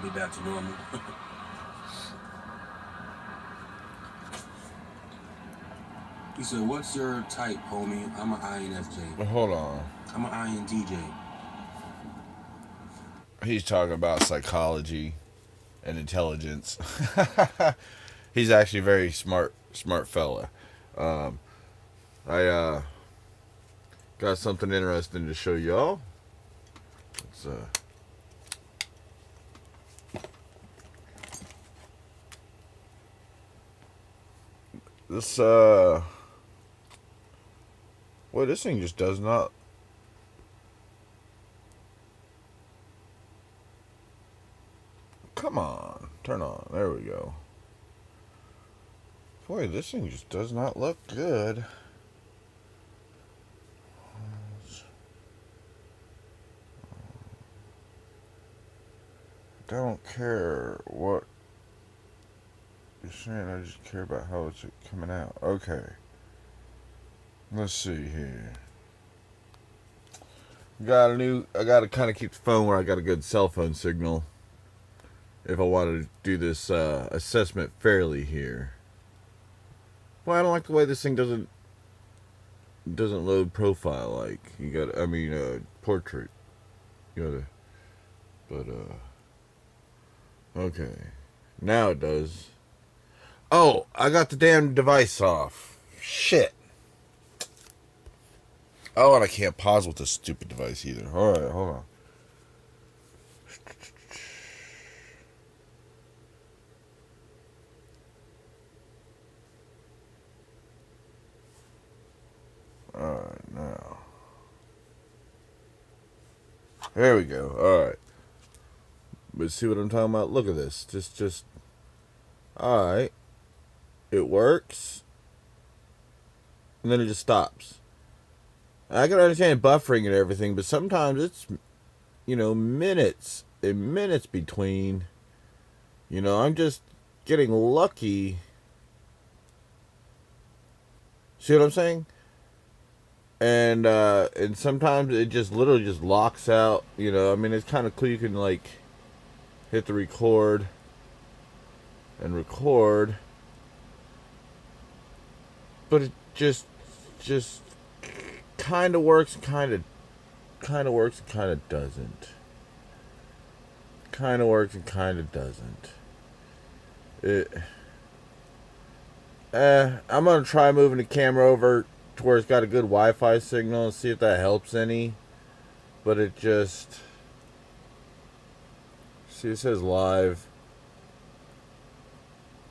be back to normal. He said, "What's your type, homie? I'm an INFJ. Hold on. I'm an INTJ." He's talking about psychology and intelligence. He's actually a very smart fella. I got something interesting to show y'all. It's this well, this thing just does not. Come on, turn on. There we go. Boy, this thing just does not look good. Don't care what you're saying, I just care about how it's coming out. Okay. Let's see here. I gotta kind of keep the phone where I got a good cell phone signal if I want to do this assessment fairly here. Well, I don't like the way this thing doesn't load profile like. You got, portrait. You gotta, but, okay. Now it does. Oh, I got the damn device off. Shit. Oh, and I can't pause with this stupid device either. Alright, hold on. Alright, now. There we go. Alright. But see what I'm talking about? Look at this. Just. Alright. It works. And then it just stops. I can understand buffering and everything, but sometimes it's, minutes and minutes between. I'm just getting lucky. See what I'm saying? And sometimes it just literally just locks out. It's kind of cool. You can hit the record and record, but it just kind of works, kind of works, and kind of doesn't. Kind of works and kind of doesn't. I'm gonna try moving the camera over to where it's got a good Wi-Fi signal and see if that helps any. But it just, see, it says live,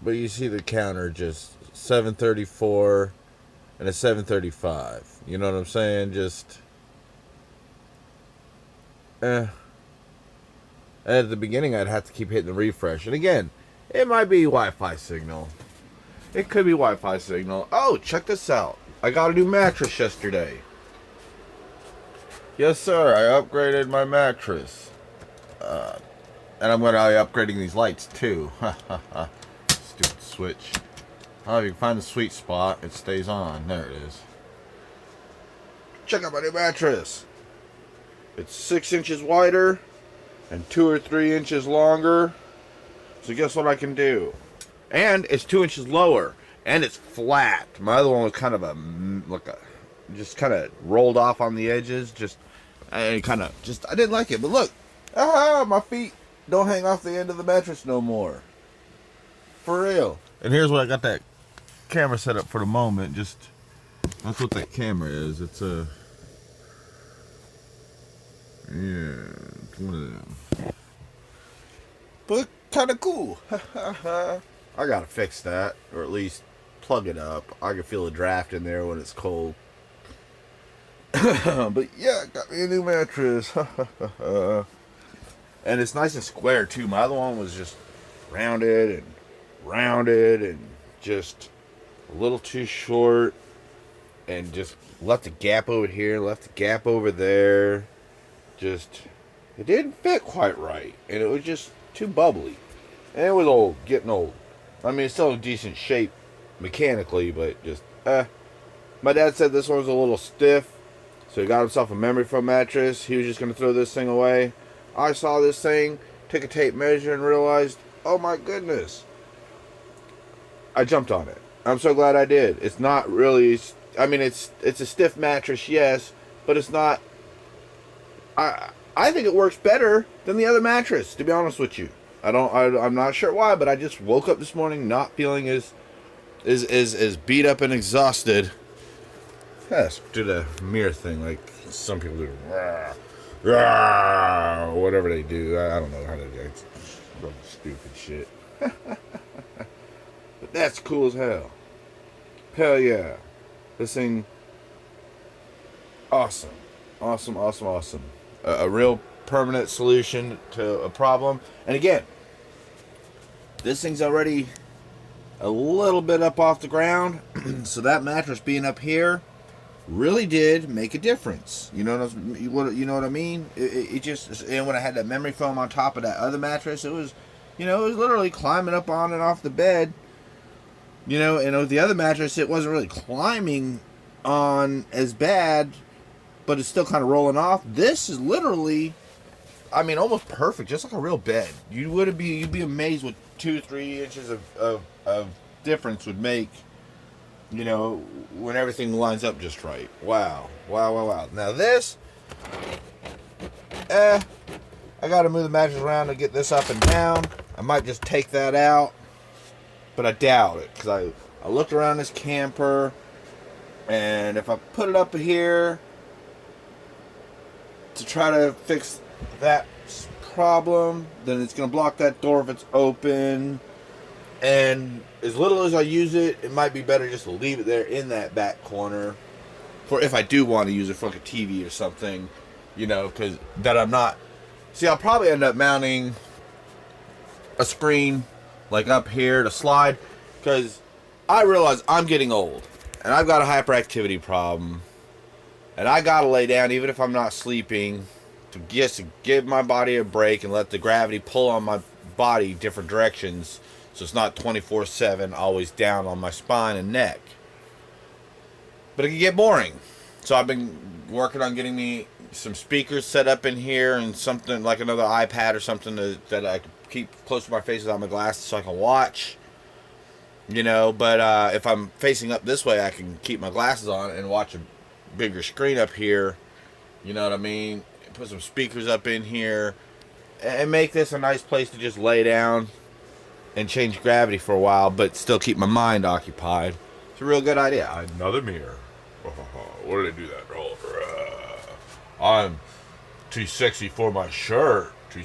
but you see the counter just 734 and a 735. You know what I'm saying? Just at the beginning I'd have to keep hitting the refresh. And again, it might be Wi-Fi signal. It could be Wi-Fi signal. Oh, check this out. I got a new mattress yesterday. Yes, sir. I upgraded my mattress. And I'm going to be upgrading these lights, too. Stupid switch. Oh, you can find the sweet spot. It stays on. There it is. Check out my new mattress. It's 6 inches wider and 2 or 3 inches longer. So guess what I can do? And it's 2 inches lower. And it's flat. My other one was kind of just kind of rolled off on the edges. I didn't like it. But look. My feet don't hang off the end of the mattress no more. For real. And here's what I got that camera set up for the moment. That's what that camera is. It's it's one of them. But kind of cool. I gotta fix that, or at least plug it up. I can feel a draft in there when it's cold. But yeah, got me a new mattress. And it's nice and square too. My other one was just rounded and just a little too short, and just left a gap over here, left a gap over there. It didn't fit quite right, and it was just too bubbly. And it was getting old. I mean, it's still in decent shape mechanically, but My dad said this one was a little stiff, so he got himself a memory foam mattress. He was just going to throw this thing away. I saw this thing, took a tape measure and realized, oh my goodness, I jumped on it. I'm so glad I did. It's not really, I mean, it's a stiff mattress, yes, but it's not, I think it works better than the other mattress, to be honest with you. I'm not sure why, but I just woke up this morning not feeling as beat up and exhausted. Yes, do the mirror thing like some people do. Or whatever they do. I don't know how to do it. Stupid shit. But that's cool as hell. Hell yeah. This thing, awesome. Awesome. A real permanent solution to a problem. And again, this thing's already a little bit up off the ground. So that mattress being up here really did make a difference. You know what I mean? It just, and when I had that memory foam on top of that other mattress, it was literally climbing up on and off the bed. And with the other mattress, it wasn't really climbing on as bad, but it's still kind of rolling off. This is literally, I mean, almost perfect, just like a real bed. You'd be amazed what 2-3 inches of difference would make. When everything lines up just right. Wow. Now this, I gotta move the mattress around to get this up and down. I might just take that out, but I doubt it, because I looked around this camper, and if I put it up here to try to fix that problem, then it's gonna block that door if it's open. And as little as I use it, it might be better just to leave it there in that back corner, for if I do want to use it for like a TV or something, because that I'm not. See, I'll probably end up mounting a screen like up here to slide, because I realize I'm getting old and I've got a hyperactivity problem, and I gotta lay down even if I'm not sleeping to give my body a break and let the gravity pull on my body different directions. So it's not 24/7 always down on my spine and neck. But it can get boring. So I've been working on getting me some speakers set up in here, and something like another iPad or something that I can keep close to my face without my glasses so I can watch. But if I'm facing up this way, I can keep my glasses on and watch a bigger screen up here. You know what I mean? Put some speakers up in here and make this a nice place to just lay down and change gravity for a while, but still keep my mind occupied. It's a real good idea. Another mirror. What did I do that roll for? I'm too sexy for my shirt. So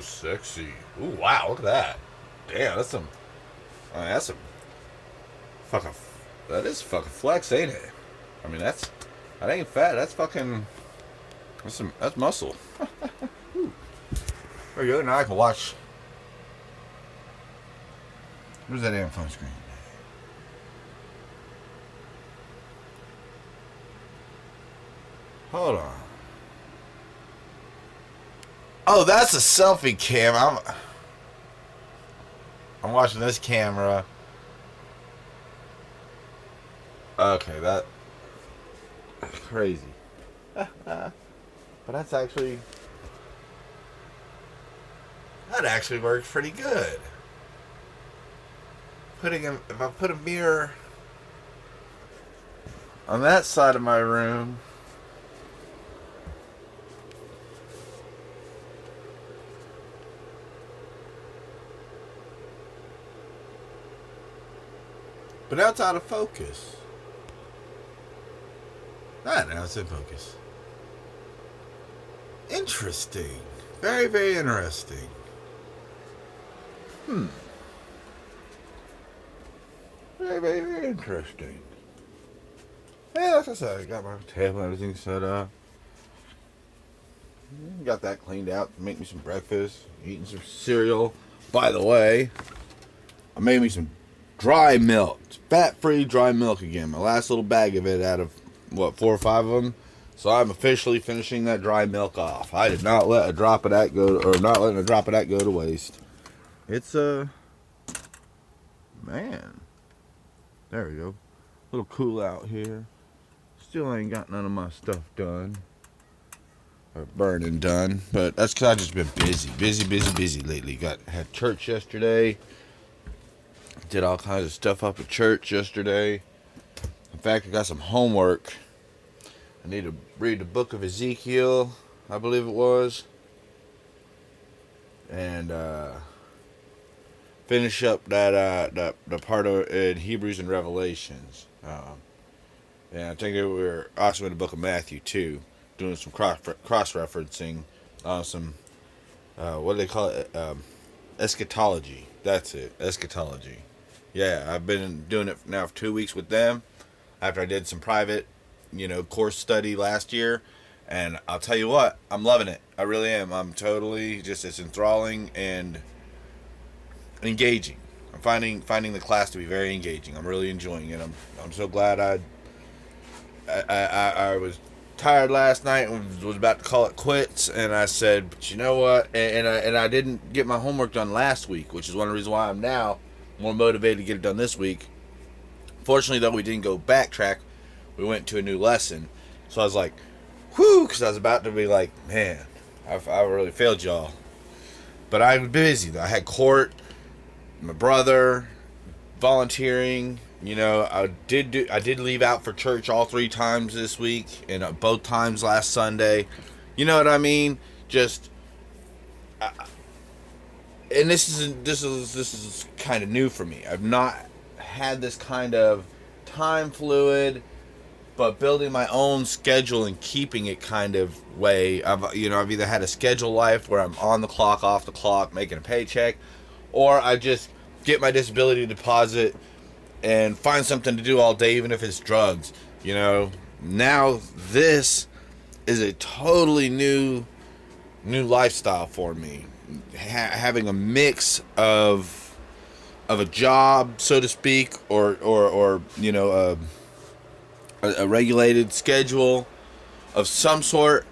sexy. Ooh, wow, look at that. Damn, that's some fucking, that is fucking flex, ain't it? I mean, that ain't fat. That's muscle. There you go. Now I can watch. Where's that damn phone screen? Hold on. Oh, that's a selfie cam. I'm watching this camera. Okay, that's crazy. But that actually works pretty good. If I put a mirror on that side of my room, but now it's out of focus. Now it's in focus. Interesting. Very, very interesting. Very, very, very interesting. Yeah, like I said, I got my table and everything set up. Got that cleaned out. Make me some breakfast. Eating some cereal. By the way, I made me some dry milk. Fat-free dry milk again. My last little bag of it out of, 4 or 5 of them. So I'm officially finishing that dry milk off. I did not let a drop of that go, or not letting a drop of that go to waste. It's man. There we go. A little cool out here. Still ain't got none of my stuff done. burning done. But that's because I've just been busy lately. Had church yesterday. Did all kinds of stuff up at church yesterday. In fact, I got some homework. I need to read the book of Ezekiel, I believe it was. And finish up that the part of in Hebrews and Revelations. And I think that we're also in the book of Matthew too, doing some cross referencing on some what do they call it? Eschatology. That's it, eschatology. Yeah, I've been doing it now for 2 weeks with them. After I did some private, course study last year, and I'll tell you what, I'm loving it. I really am. I'm totally it's enthralling and engaging. I'm finding the class to be very engaging. I'm really enjoying it. I'm so glad I was tired last night and was about to call it quits, and I said, but you know what? And I didn't get my homework done last week, which is one of the reasons why I'm now more motivated to get it done this week. Fortunately, though, we didn't go backtrack. We went to a new lesson, so I was like, whew, because I was about to be like, man, I really failed y'all. But I was busy though. I had court, my brother, volunteering. I did leave out for church all 3 times this week, and both times last Sunday. You know what I mean? Just, and this is kind of new for me. I've not had this kind of time fluid, but building my own schedule and keeping it kind of way. I've either had a schedule life where I'm on the clock, off the clock, making a paycheck, or I just get my disability deposit and find something to do all day, even if it's drugs. Now this is a totally new lifestyle for me. Having a mix of a job, so to speak, or a regulated schedule of some sort,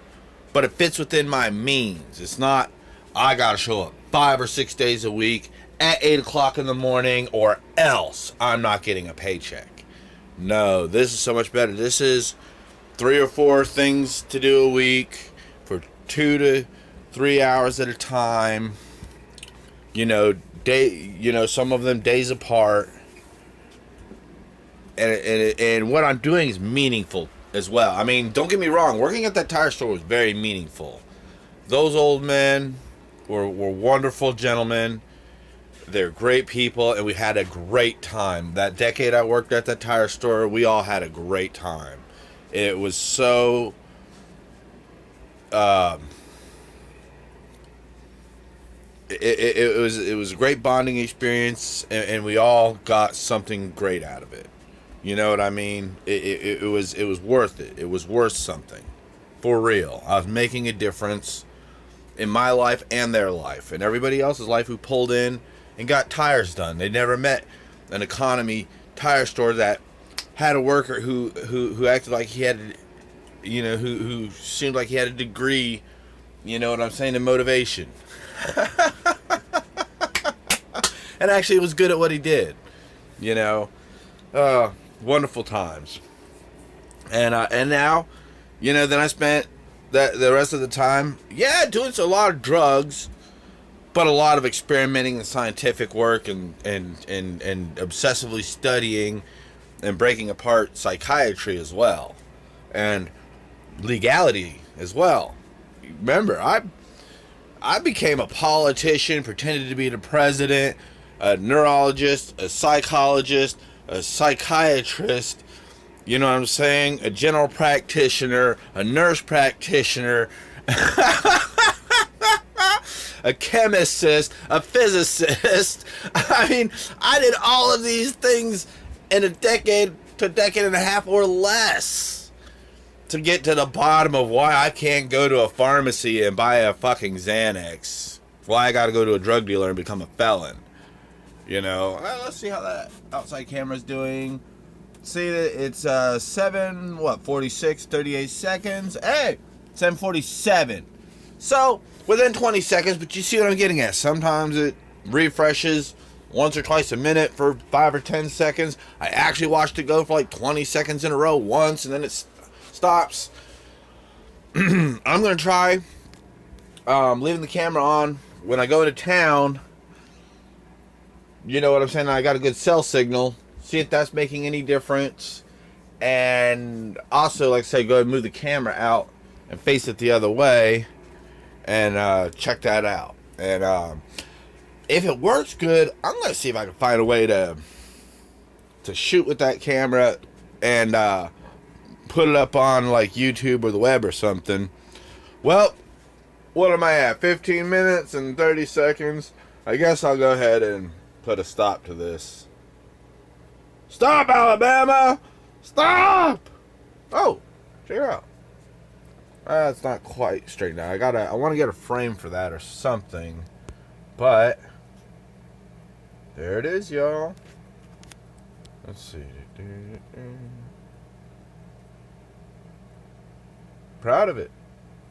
but it fits within my means. It's not, I gotta show up 5 or 6 days a week at 8 o'clock in the morning, or else I'm not getting a paycheck. No, this is so much better. This is 3 or 4 things to do a week for 2 to 3 hours at a time. Some of them days apart. And what I'm doing is meaningful as well. I mean, don't get me wrong. Working at that tire store was very meaningful. Those old men were wonderful gentlemen. They're great people, and we had a great time. That decade I worked at that tire store, we all had a great time. It was so... It was a great bonding experience, and we all got something great out of it. You know what I mean? It was worth it. It was worth something. For real. I was making a difference in my life and their life, and everybody else's life who pulled in and got tires done. They never met an economy tire store that had a worker who acted like he had, who seemed like he had a degree, you know what I'm saying, in motivation. And actually was good at what he did. Wonderful times. And now, then I spent the rest of the time, doing a lot of drugs, but a lot of experimenting and scientific work and obsessively studying and breaking apart psychiatry as well, and legality as well. Remember, I became a politician, pretended to be the president, a neurologist, a psychologist, a psychiatrist, you know what I'm saying? A general practitioner, a nurse practitioner, a chemist, a physicist. I mean, I did all of these things in a decade to decade and a half or less to get to the bottom of why I can't go to a pharmacy and buy a fucking Xanax. Why I gotta go to a drug dealer and become a felon. Let's see how that outside camera's doing. See that it's 46, 38 seconds. Hey, 7:47. So within 20 seconds, but you see what I'm getting at. Sometimes it refreshes once or twice a minute for 5 or 10 seconds. I actually watched it go for like 20 seconds in a row once, and then it stops. I'm going to try leaving the camera on when I go into town. You know what I'm saying? I got a good cell signal. See if that's making any difference. And also, like I say, go ahead and move the camera out and face it the other way. And check that out. And if it works good, I'm going to see if I can find a way to shoot with that camera and put it up on like YouTube or the web or something. Well, what am I at? 15 minutes and 30 seconds. I guess I'll go ahead and put a stop to this. Stop, Alabama! Stop! Oh, check it out. It's not quite straightened out. I want to get a frame for that or something. But there it is, y'all. Let's see. Proud of it.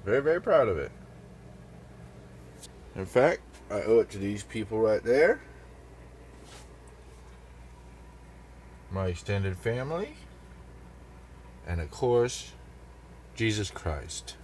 Very, very proud of it. In fact, I owe it to these people right there. My extended family. And of course, Jesus Christ.